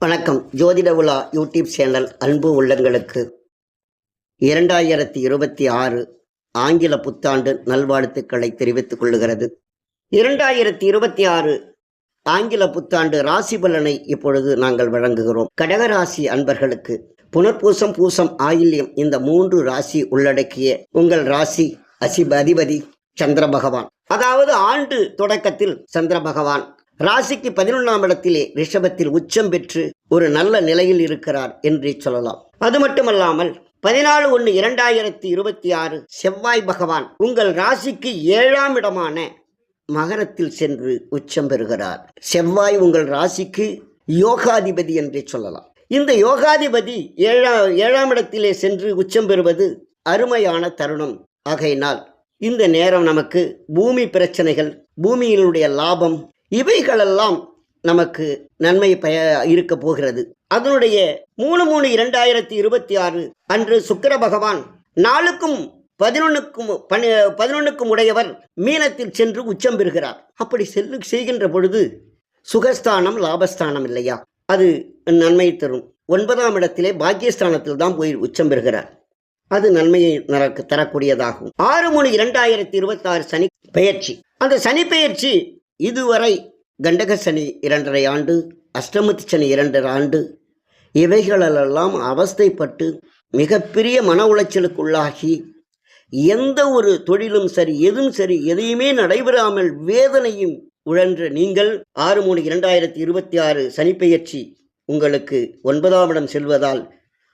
வணக்கம். ஜோதிட உலா யூடியூப் சேனல் அன்பு உள்ளங்களுக்கு 2026 ஆங்கில புத்தாண்டு நல்வாழ்த்துக்களை தெரிவித்துக் கொள்ளுகிறது. 2026 ஆங்கில புத்தாண்டு ராசி பலனை இப்பொழுது நாங்கள் வழங்குகிறோம். கடகராசி அன்பர்களுக்கு புனர்பூசம், பூசம், ஆயில்யம் இந்த 3 ராசி உள்ளடக்கிய உங்கள் ராசி அதிபதி சந்திர பகவான். அதாவது ஆண்டு தொடக்கத்தில் சந்திர பகவான் ராசிக்கு 11ஆம் இடத்திலே ரிஷபத்தில் உச்சம் பெற்று ஒரு நல்ல நிலையில் இருக்கிறார் என்றே சொல்லலாம். அது மட்டுமல்லாமல் 14/1/2026 செவ்வாய் பகவான் உங்கள் ராசிக்கு 7ஆம் இடமான மகரத்தில் சென்று உச்சம் பெறுகிறார். செவ்வாய் உங்கள் ராசிக்கு யோகாதிபதி என்றே சொல்லலாம். இந்த யோகாதிபதி 7ஆம் இடத்திலே சென்று உச்சம் பெறுவது அருமையான தருணம். ஆகையினால் இந்த நேரம் நமக்கு பூமி பிரச்சனைகள், பூமியினுடைய லாபம், இவைகளெல்லாம் நமக்கு நன்மை இருக்க போகிறது. அதனுடைய 3/3/2026 அன்று சுக்கிர பகவான் 4க்கும் 11க்கும் உடையவர் மீனத்தில் சென்று உச்சம் பெறுகிறார். அப்படி செய்கின்ற பொழுது சுகஸ்தானம், லாபஸ்தானம் இல்லையா, அது நன்மை தரும். 9ஆம் இடத்திலே பாக்கியஸ்தானத்தில் தான் போய் உச்சம் பெறுகிறார். அது நன்மையை தரக்கூடியதாகும். 6/3/2026 சனி பெயர்ச்சி. அந்த சனி பெயர்ச்சி இதுவரை கண்டக சனி 2.5 ஆண்டு, அஷ்டமத்து சனி 2.5 ஆண்டு, இவைகளெல்லாம் அவஸ்தைப்பட்டு மிகப்பெரிய மன உளைச்சலுக்குள்ளாகி எந்த ஒரு தொழிலும் சரி, எதுவும் சரி, எதையுமே நடைபெறாமல் வேதனையும் உழன்ற நீங்கள் 6/3/2026 சனி பெயர்ச்சி உங்களுக்கு 9ஆம் இடம் செல்வதால்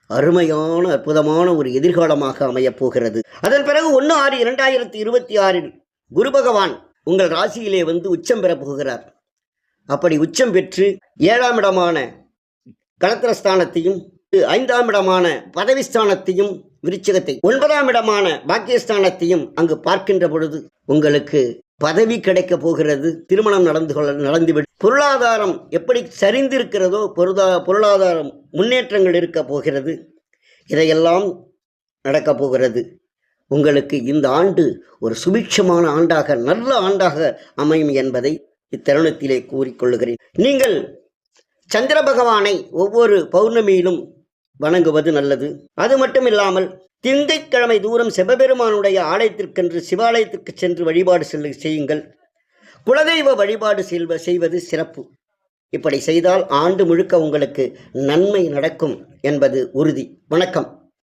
அருமையான அற்புதமான ஒரு எதிர்காலமாக அமையப் போகிறது. அதன் பிறகு 1/6/2026 குரு பகவான் உங்கள் ராசியிலே வந்து உச்சம் பெறப் போகிறார். அப்படி உச்சம் பெற்று 7ஆம் இடமான களத்திரஸ்தானத்தையும், 5ஆம் இடமான பதவிஸ்தானத்தையும், விருச்சிகத்தை, 9ஆம் இடமான பாக்கியஸ்தானத்தையும் அங்கு பார்க்கின்ற பொழுது உங்களுக்கு பதவி கிடைக்கப் போகிறது. திருமணம் நடந்துவிடும். பொருளாதாரம் எப்படி சரிந்திருக்கிறதோ பொருளாதாரம் முன்னேற்றங்கள் இருக்க போகிறது. இதையெல்லாம் நடக்கப் போகிறது. உங்களுக்கு இந்த ஆண்டு ஒரு சுபிட்சமான ஆண்டாக, நல்ல ஆண்டாக அமையும் என்பதை இத்தருணத்திலே கூறிக்கொள்ளுகிறேன். நீங்கள் சந்திர பகவானை ஒவ்வொரு பௌர்ணமியிலும் வணங்குவது நல்லது. அது மட்டும் இல்லாமல் திங்கட்கிழமை தூரம் சிவபெருமானுடைய ஆலயத்திற்கென்று சிவாலயத்திற்கு சென்று வழிபாடு செய்யுங்கள். குலதெய்வ வழிபாடு செய்வது சிறப்பு. இப்படி செய்தால் ஆண்டு முழுக்க உங்களுக்கு நன்மை நடக்கும் என்பது உறுதி. வணக்கம்.